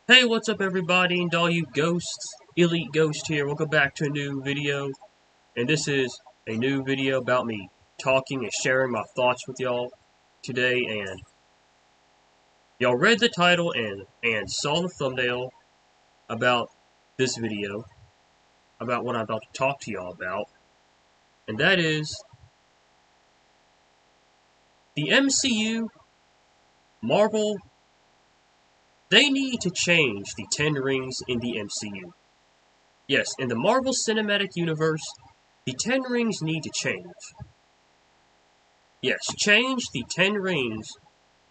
Hey, what's up everybody and all you ghosts? Elite Ghost here. Welcome back to a new video. And this is a new video about me talking and sharing my thoughts with y'all today. And y'all read the title and saw the thumbnail about this video, about what I'm about to talk to y'all about. And that is the MCU, Marvel. They need to change the 10 rings in the MCU. Yes, in the Marvel Cinematic Universe, the 10 rings need to change. Yes, change the 10 rings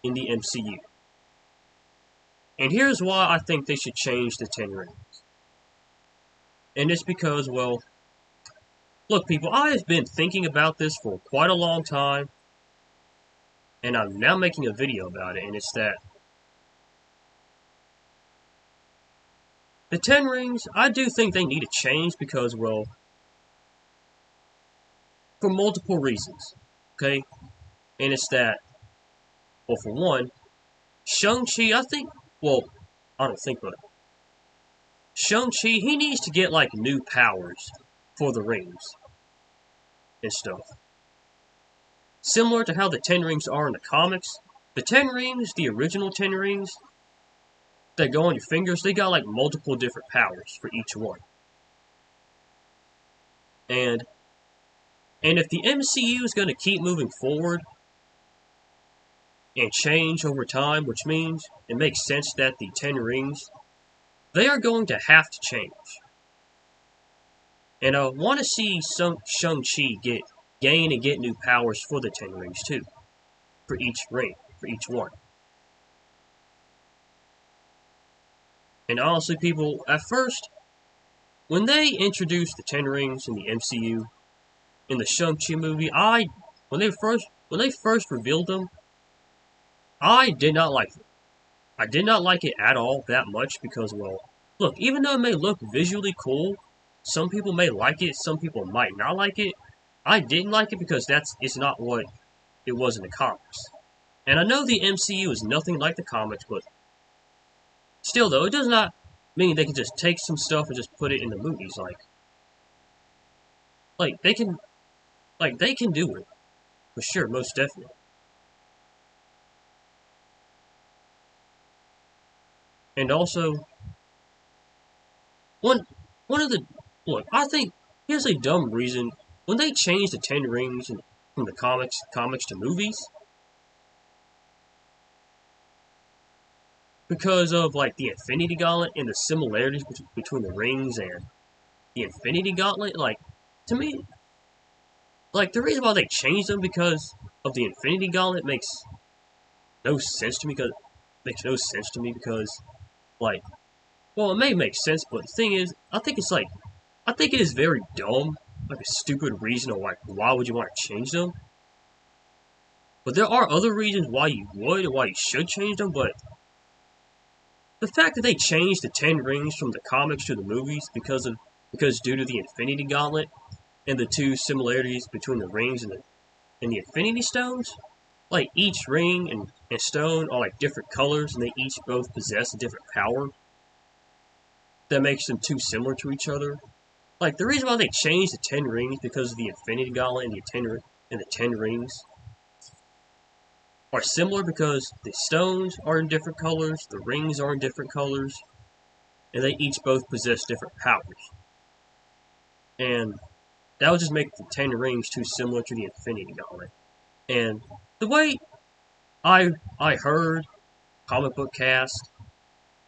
in the MCU. And here's why I think they should change the 10 rings. And it's because, well, look people, I have been thinking about this for quite a long time. And I'm now making a video about it, and it's that the 10 rings, I do think they need to change because, well, for multiple reasons, okay? And it's that, well, for one, Shang-Chi, I don't think, but Shang-Chi, he needs to get, like, new powers for the rings and stuff. Similar to how the 10 rings are in the comics, the 10 rings, the original 10 rings, that go on your fingers, they got like multiple different powers for each one. And if the MCU is going to keep moving forward and change over time, which means it makes sense that the 10 rings, they are going to have to change. And I want to see Shang-Chi gain and get new powers for the 10 rings too. For each ring, for each one. And honestly, people, at first, when they introduced the 10 rings in the MCU, in the Shang-Chi movie, when they first revealed them, I did not like them. I did not like it at all that much because, well, look, even though it may look visually cool, some people may like it, some people might not like it. I didn't like it because it's not what it was in the comics. And I know the MCU is nothing like the comics, but still, though, it does not mean they can just take some stuff and just put it in the movies. They can do it for sure, most definitely. And also, one of the look, I think here's a dumb reason when they changed the 10 rings from the comics to movies. Because of, like, the Infinity Gauntlet and the similarities between the rings and the Infinity Gauntlet, like, to me, like, the reason why they changed them because of the Infinity Gauntlet makes no sense to me, like, well, it may make sense, but the thing is, I think it is very dumb, like a stupid reason of, like, why would you want to change them? But there are other reasons why you would and why you should change them, but the fact that they changed the 10 rings from the comics to the movies because due to the Infinity Gauntlet and the two similarities between the rings and the Infinity Stones, like each ring and stone are like different colors and they each both possess a different power that makes them too similar to each other. Like the reason why they changed the 10 rings because of the Infinity Gauntlet and the 10 rings are similar because the stones are in different colors, the rings are in different colors, and they each both possess different powers. And that would just make the 10 rings too similar to the Infinity Gauntlet. And the way I heard comic book cast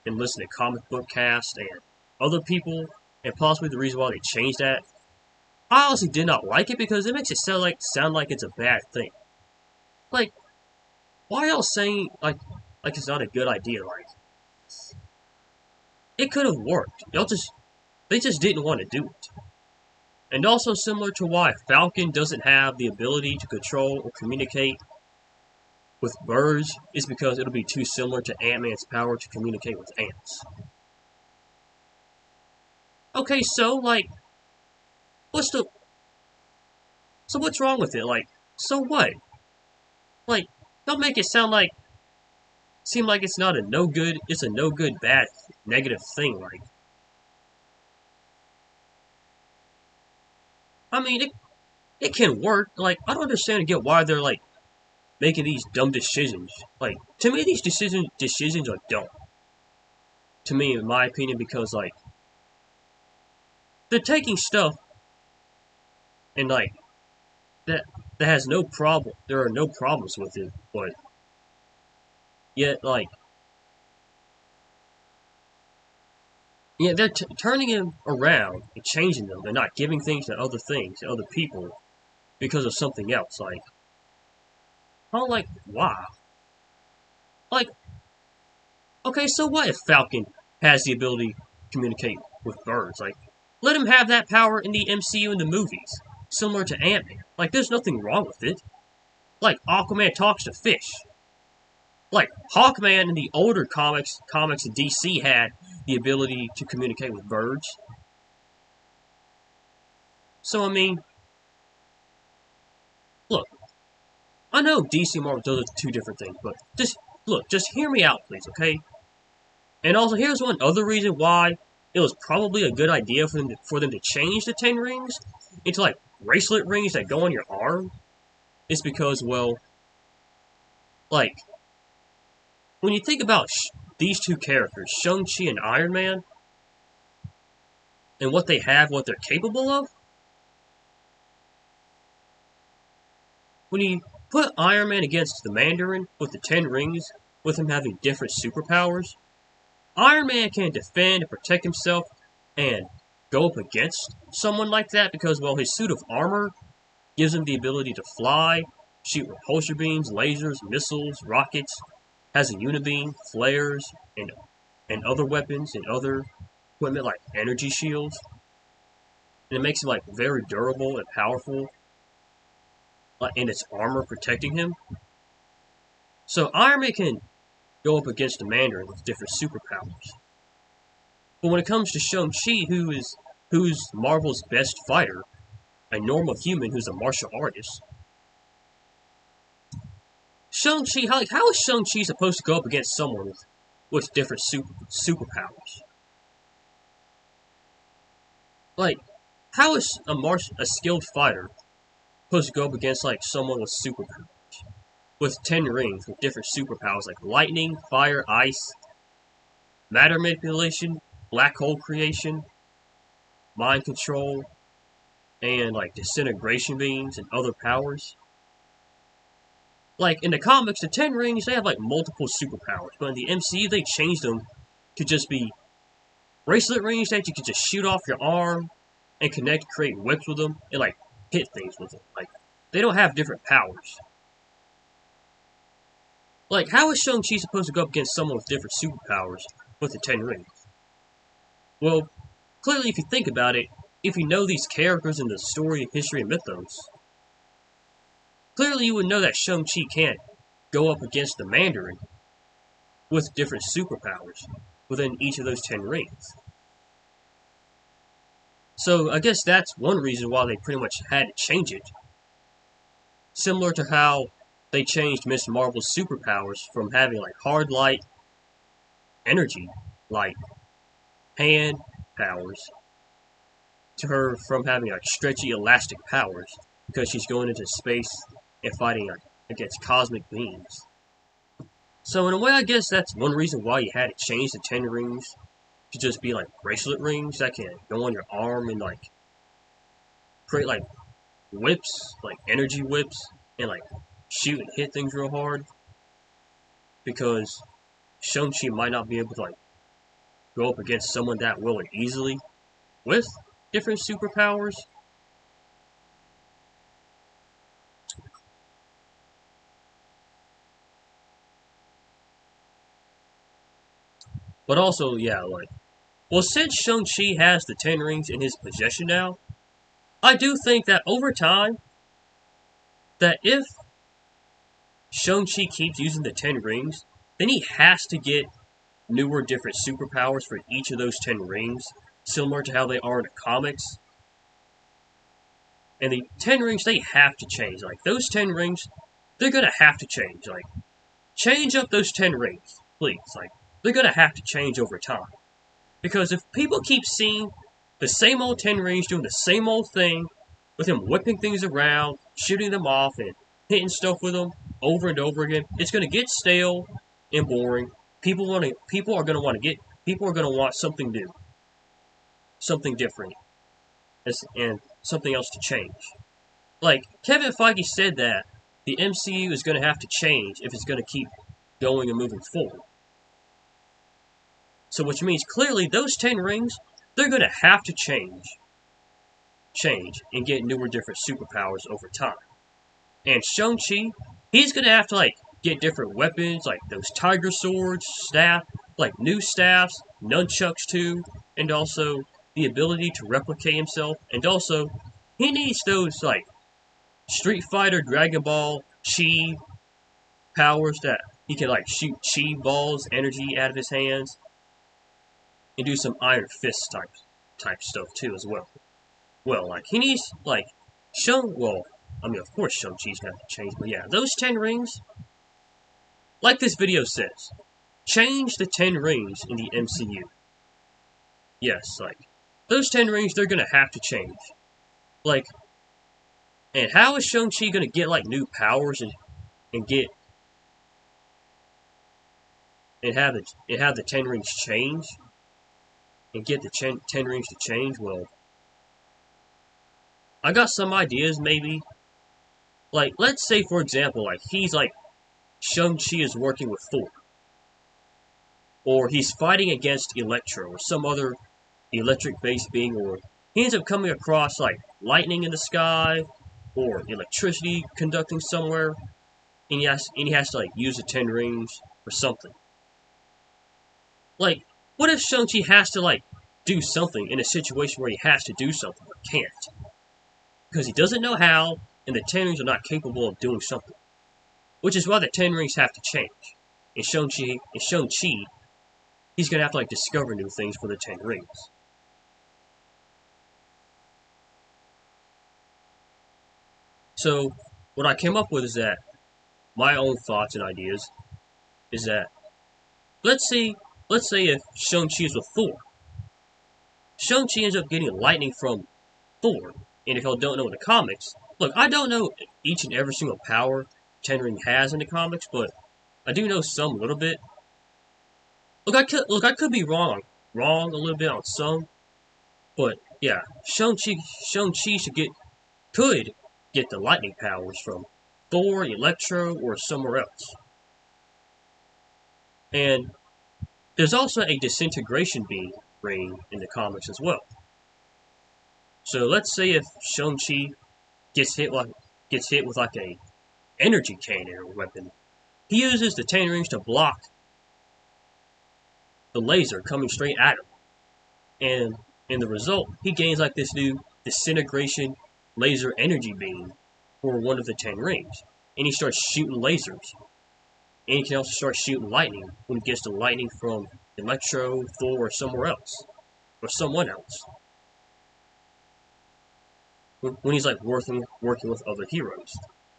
and listened to comic book cast and other people, and possibly the reason why they changed that, I honestly did not like it because it makes it sound like it's a bad thing. Like, why y'all saying like it's not a good idea? Like, it could have worked. They just didn't want to do it. And also similar to why Falcon doesn't have the ability to control or communicate with birds is because it'll be too similar to Ant-Man's power to communicate with ants. Okay, so like, what's wrong with it? Like, so what? Like, don't make it sound like seem like it's not a no good, it's a no good, bad, negative thing. Like, I mean, it can work. Like, I don't understand again why they're like making these dumb decisions. Like, to me, these decisions are dumb. To me, in my opinion, because like they're taking stuff and like that has no problem. There are no problems with it, but yet like yeah, they're turning him around and changing them. They're not giving things to other people because of something else. Like, I'm like, wow. Like, okay, so what if Falcon has the ability to communicate with birds? Like, let him have that power in the MCU in the movies, similar to Ant-Man. Like, there's nothing wrong with it. Like, Aquaman talks to fish. Like, Hawkman in the older comics in DC had the ability to communicate with birds. So, I mean, look, I know DC and Marvel does two different things, but just hear me out, please, okay? And also, here's one other reason why it was probably a good idea for them to change the 10 rings into, like, bracelet rings that go on your arm. It's because, well, like, when you think about these two characters, Shang-Chi and Iron Man, and what they have, what they're capable of, when you put Iron Man against the Mandarin with the 10 rings, with him having different superpowers, Iron Man can defend and protect himself and go up against someone like that because, well, his suit of armor gives him the ability to fly, shoot repulsor beams, lasers, missiles, rockets, has a unibeam, flares, and other weapons and other equipment like energy shields. And it makes him like very durable and powerful, and its armor protecting him. So Iron Man can go up against the Mandarin with different superpowers. But when it comes to Shang-Chi, who's Marvel's best fighter, a normal human who's a martial artist, Shang-Chi, how is Shang-Chi supposed to go up against someone with different superpowers? Like, how is a skilled fighter supposed to go up against like someone with superpowers? With 10 rings with different superpowers like lightning, fire, ice, matter manipulation, black hole creation, mind control, and like disintegration beams and other powers. Like in the comics, the 10 rings, they have like multiple superpowers, but in the MCU they changed them to just be bracelet rings that you can just shoot off your arm and create whips with them, and like hit things with them. Like, they don't have different powers. Like, how is Shang-Chi supposed to go up against someone with different superpowers with the 10 rings? Well, clearly if you think about it, if you know these characters in the story, history, and mythos, clearly you would know that Shang-Chi can't go up against the Mandarin with different superpowers within each of those 10 rings. So I guess that's one reason why they pretty much had to change it. Similar to how they changed Miss Marvel's superpowers from having like hard light, energy, like hand powers, to her from having like stretchy elastic powers because she's going into space and fighting like against cosmic beings. So in a way, I guess that's one reason why you had to change the 10 rings to just be like bracelet rings that can go on your arm and like create like whips, like energy whips, and like shoot and hit things real hard. Because Shang-Chi might not be able to like go up against someone that will and easily with different superpowers. But also, yeah, like, well, since Shang-Chi has the 10 rings in his possession now, I do think that over time, that if Shang-Chi keeps using the 10 rings, then he has to get newer, different superpowers for each of those 10 rings, similar to how they are in the comics. And the 10 rings, they have to change. Like, those 10 rings, they're gonna have to change. Like, change up those 10 rings, please. Like, they're gonna have to change over time. Because if people keep seeing the same old 10 rings doing the same old thing, with him whipping things around, shooting them off, and hitting stuff with them over and over again, it's gonna get stale and boring. People are gonna want something new, something different, and something else to change. Like, Kevin Feige said that the MCU is gonna have to change if it's gonna keep going and moving forward. So which means clearly those 10 rings, they're gonna have to change, and get newer different superpowers over time. And Shang-Chi, he's gonna have to like get different weapons, like those tiger swords, staff, like new staffs, nunchucks too, and also the ability to replicate himself, and also he needs those like Street Fighter, Dragon Ball, Chi powers that he can like shoot Chi balls, energy out of his hands, and do some Iron Fist type stuff too as well. Well, like he needs like of course Shang-Chi's gonna have to change, but yeah, those 10 rings, like this video says, change the 10 rings in the MCU. Yes, like, those 10 rings, they're gonna have to change. Like, and how is Shang-Chi gonna get, like, new powers and have the 10 rings change? And get the 10 rings to change? Well, I got some ideas, maybe. Like, let's say, for example, like, Shang-Chi is working with Thor. Or he's fighting against Electro, or some other electric-based being, or he ends up coming across, like, lightning in the sky, or electricity conducting somewhere, and he has to, like, use the 10 rings or something. Like, what if Shang-Chi has to, like, do something in a situation where he has to do something, but can't? Because he doesn't know how, and the 10 rings are not capable of doing something. Which is why the 10 rings have to change. And Shang-Chi, he's gonna have to, like, discover new things for the 10 rings. So, what I came up with is that, my own thoughts and ideas, is that, let's say if Shang-Chi is with Thor. Shang-Chi ends up getting lightning from Thor. And if y'all don't know in the comics, look, I don't know each and every single power 10 Ring has in the comics, but I do know some a little bit. Look, I could be wrong a little bit on some, but yeah, Shang-Chi could get the lightning powers from Thor, Electro, or somewhere else. And there's also a disintegration beam ring in the comics as well. So let's say if Shang-Chi gets hit with like a energy cannon or weapon, he uses the 10 rings to block the laser coming straight at him. And in the result, he gains like this new disintegration laser energy beam for one of the 10 rings. And he starts shooting lasers. And he can also start shooting lightning when he gets the lightning from Electro, Thor, or somewhere else. Or someone else. When he's like working with other heroes.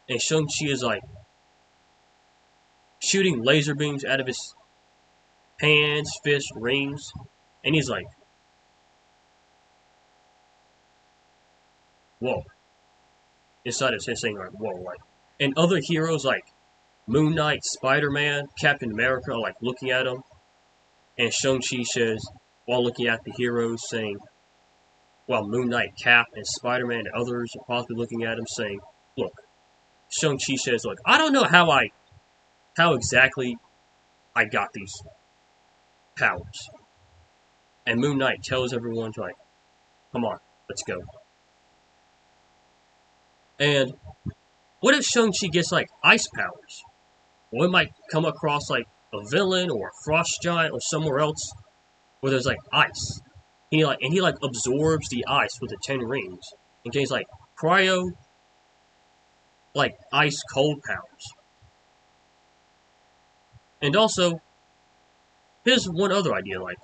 And Shang-Chi is like shooting laser beams out of his hands, fists, rings. And he's like, whoa. Inside his head saying like, whoa, like. And other heroes like Moon Knight, Spider-Man, Captain America are like looking at him. And Shang-Chi says, while looking at the heroes, saying, while Moon Knight, Cap, and Spider-Man and others are possibly looking at him, saying, look, Shang-Chi says, look, I don't know how exactly I got these powers. And Moon Knight tells everyone, like, come on, let's go. And what if Shang-Chi gets, like, ice powers? Well, it might come across, like, a villain or a frost giant or somewhere else where there's, like, ice. He absorbs the ice with the 10 rings and gains, like, cryo, like, ice cold powers. And also, here's one other idea, like,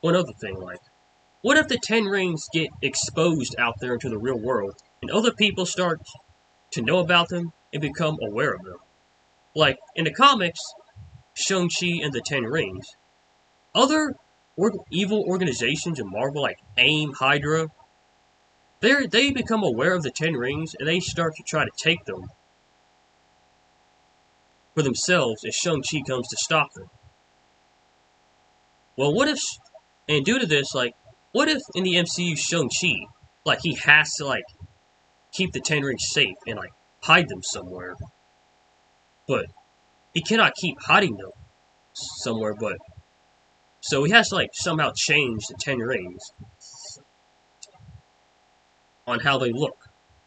one other thing, like, what if the 10 rings get exposed out there into the real world and other people start to know about them and become aware of them? Like, in the comics, Shang-Chi and the Ten Rings, other evil organizations in Marvel like AIM, Hydra, they become aware of the Ten Rings and they start to try to take them for themselves as Shang-Chi comes to stop them. Well, what if, and due to this, like, what if in the MCU Shang-Chi, like, he has to, like, keep the Ten Rings safe and, like, hide them somewhere. But he cannot keep hiding them somewhere, but so he has to, like, somehow change the Ten Rings on how they look.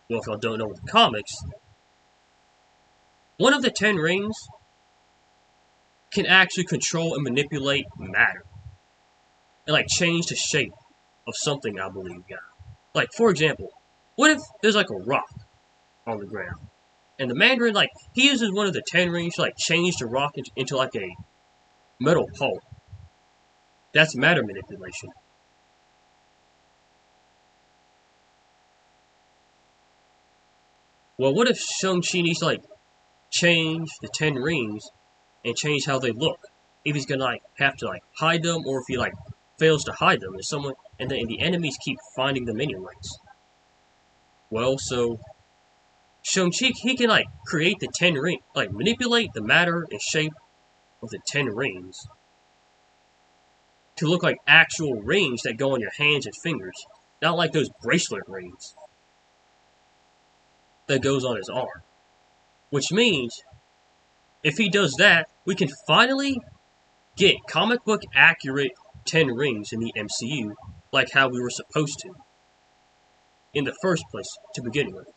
Well, if y'all don't know the comics, one of the Ten Rings can actually control and manipulate matter. And, like, change the shape of something, I believe, yeah. Like, for example, what if there's, like, a rock on the ground? And the Mandarin, like, he uses one of the Ten Rings to, like, change the rock into like, a metal pulp. That's matter manipulation. Well, what if Shang-Chi needs to, like, change the Ten Rings and change how they look? If he's gonna, like, have to, like, hide them, or if he, like, fails to hide them, and the enemies keep finding them anyways. Well, so Shang-Chi, he can, like, create the Ten Rings, like, manipulate the matter and shape of the Ten Rings to look like actual rings that go on your hands and fingers, not like those bracelet rings that goes on his arm. Which means, if he does that, we can finally get comic book accurate Ten Rings in the MCU, like how we were supposed to, in the first place, to begin with.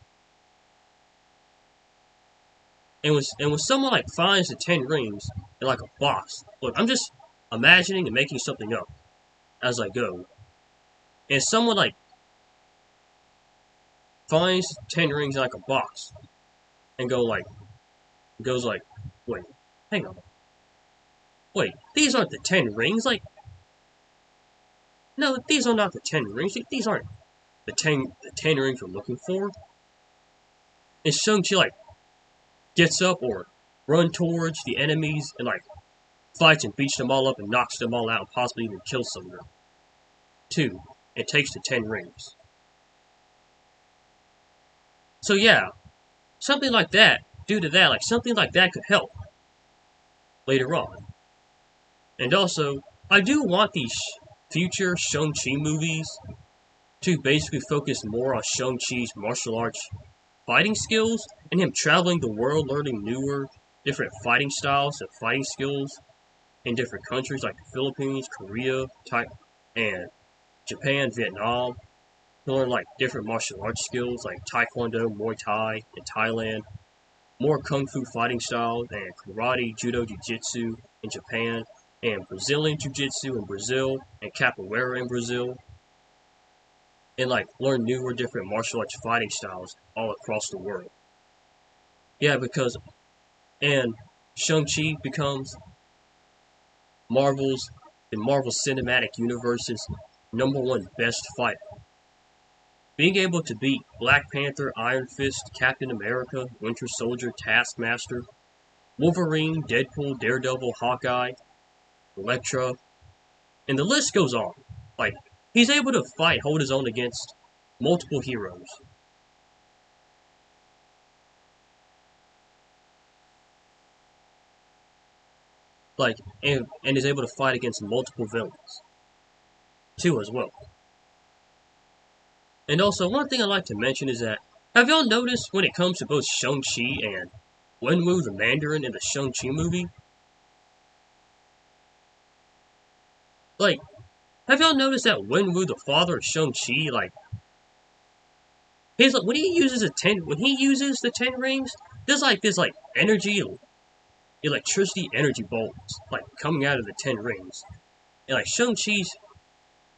And when someone, like, finds the Ten Rings in, like, a box, look, I'm just imagining and making something up as I go, and someone, like, finds 10 rings in, like, a box and goes like, wait, hang on, wait, these aren't the 10 rings, like, no, these are not the 10 rings, these aren't the 10 rings we're looking for. And Shang-Chi, like, gets up or run towards the enemies and, like, fights and beats them all up and knocks them all out and possibly even kills some of them. 2. It takes the 10 rings. So yeah, something like that, due to that, like, something like that could help later on. And also, I do want these future Shang-Chi movies to basically focus more on Shang-Chi's martial arts fighting skills and him traveling the world learning newer, different fighting styles and fighting skills in different countries like the Philippines, Korea, and Japan, Vietnam. To learn, like, different martial arts skills like Taekwondo, Muay Thai in Thailand, more Kung Fu fighting styles, and Karate, Judo, Jiu-Jitsu in Japan, and Brazilian Jiu-Jitsu in Brazil, and Capoeira in Brazil. And, like, learn newer different martial arts fighting styles all across the world. Yeah, because, and Shang-Chi becomes the Marvel Cinematic Universe's #1 best fighter. Being able to beat Black Panther, Iron Fist, Captain America, Winter Soldier, Taskmaster, Wolverine, Deadpool, Daredevil, Hawkeye, Elektra, and the list goes on. Like, he's able to hold his own against multiple heroes. Like, and is able to fight against multiple villains, too, as well. And also, one thing I'd like to mention is that, have y'all noticed when it comes to both Shang-Chi and Wenwu the Mandarin in the Shang-Chi movie? Like, have y'all noticed that Wenwu, the father of Shang-Chi, like, when he uses the 10 rings, there's like this, like, electricity energy bolts, like, coming out of the 10 rings. And, like, Shang-Chi's,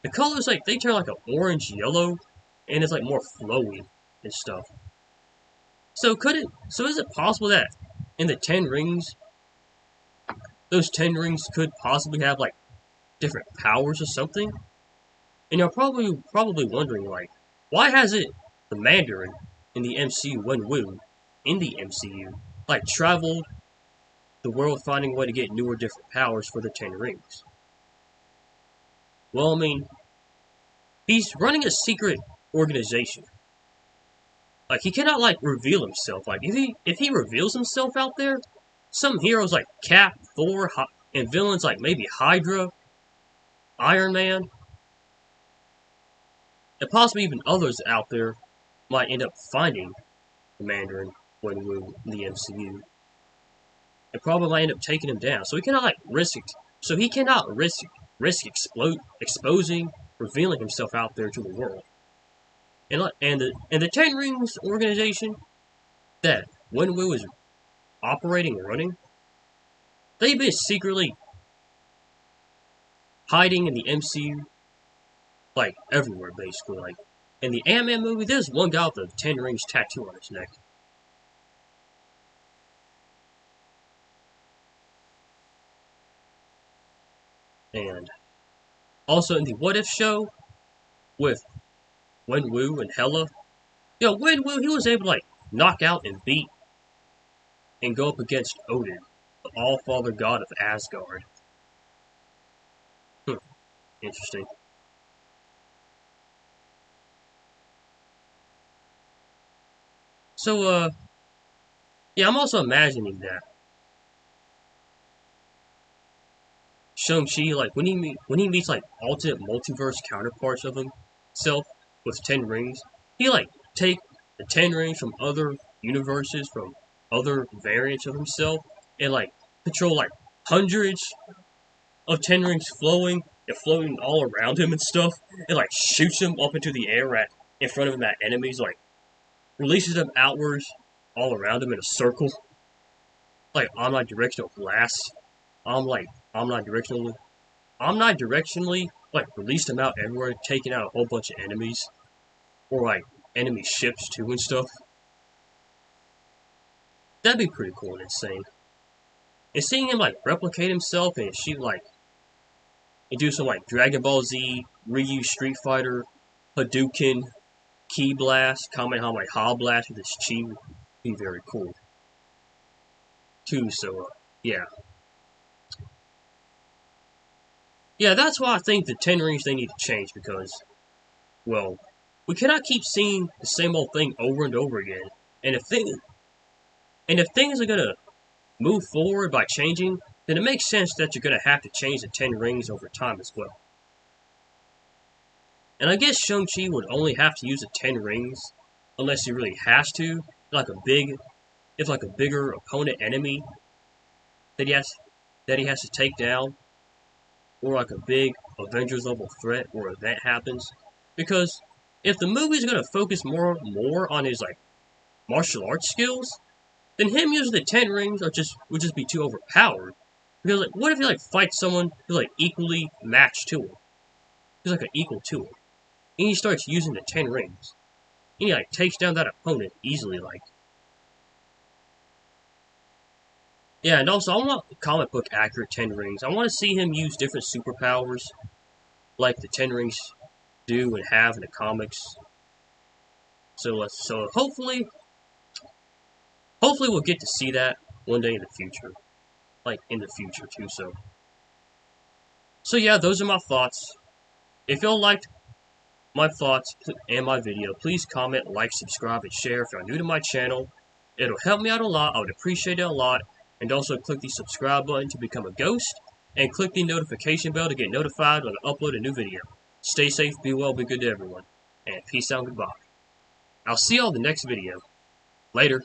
the colors, like, they turn like an orange yellow, and it's, like, more flowy and stuff. So is it possible that in the 10 rings, those 10 rings could possibly have, like, different powers or something? And you're probably wondering, like, why hasn't the Mandarin in the MCU, Wenwu, in the MCU, like, traveled the world finding a way to get newer, different powers for the Ten Rings. Well, I mean, he's running a secret organization. Like, he cannot, like, reveal himself. Like, if he reveals himself out there, some heroes like Cap, Thor, and villains like maybe Hydra, Iron Man, and possibly even others out there might end up finding the Mandarin Wenwu in the MCU. And probably might end up taking him down. So he cannot, like, risk exposing, revealing himself out there to the world. And the Ten Rings organization that Wenwu is operating and running, they've been secretly hiding in the MCU, like, everywhere, basically. Like, in the Ant-Man movie, there's one guy with the Ten Rings tattoo on his neck. And also in the What If show with Wenwu and Hela, Wenwu, he was able to, like, knock out and beat and go up against Odin, the all-father god of Asgard. Interesting. So, yeah, I'm also imagining that Shang-Chi, like, when he meets, like, alternate multiverse counterparts of himself with 10 rings, he, like, take the 10 rings from other universes, from other variants of himself, and, like, control, like, hundreds of 10 rings flowing and floating all around him and stuff, and, like, shoots them up into the air in front of him at enemies, like, releases them outwards all around him in a circle, like omnidirectional blast. Omnidirectionally, like, release them out everywhere, taking out a whole bunch of enemies, or, like, enemy ships too and stuff. That'd be pretty cool and insane. And seeing him, like, replicate himself and shoot, like, and do some, like, Dragon Ball Z, Ryu Street Fighter, Hadouken, Ki Blast, Kamehameha Blast with his chi would be very cool. Too, so, yeah. Yeah, that's why I think the 10 rings, they need to change, because, well, we cannot keep seeing the same old thing over and over again. And if things are gonna move forward by changing, then it makes sense that you're gonna have to change the 10 rings over time as well. And I guess Shang-Chi would only have to use the 10 rings unless he really has to, like a bigger opponent enemy that he has to take down, or like a big Avengers level threat or event happens. Because if the movie's gonna focus more on his, like, martial arts skills, then him using the 10 rings would just be too overpowered. Because, like, what if he, like, fights someone who's, like, equally matched to him? He's like an equal to him. And he starts using the 10 rings. And he, like, takes down that opponent easily, like. Yeah, and also, I want comic book accurate 10 rings. I want to see him use different superpowers, like the 10 rings do and have in the comics. So hopefully we'll get to see that one day in the future. Like, in the future, too, So yeah, those are my thoughts. If y'all liked my thoughts and my video, please comment, like, subscribe, and share if you're new to my channel. It'll help me out a lot. I would appreciate it a lot. And also click the subscribe button to become a ghost, and click the notification bell to get notified when I upload a new video. Stay safe, be well, be good to everyone, and peace out and goodbye. I'll see y'all in the next video. Later.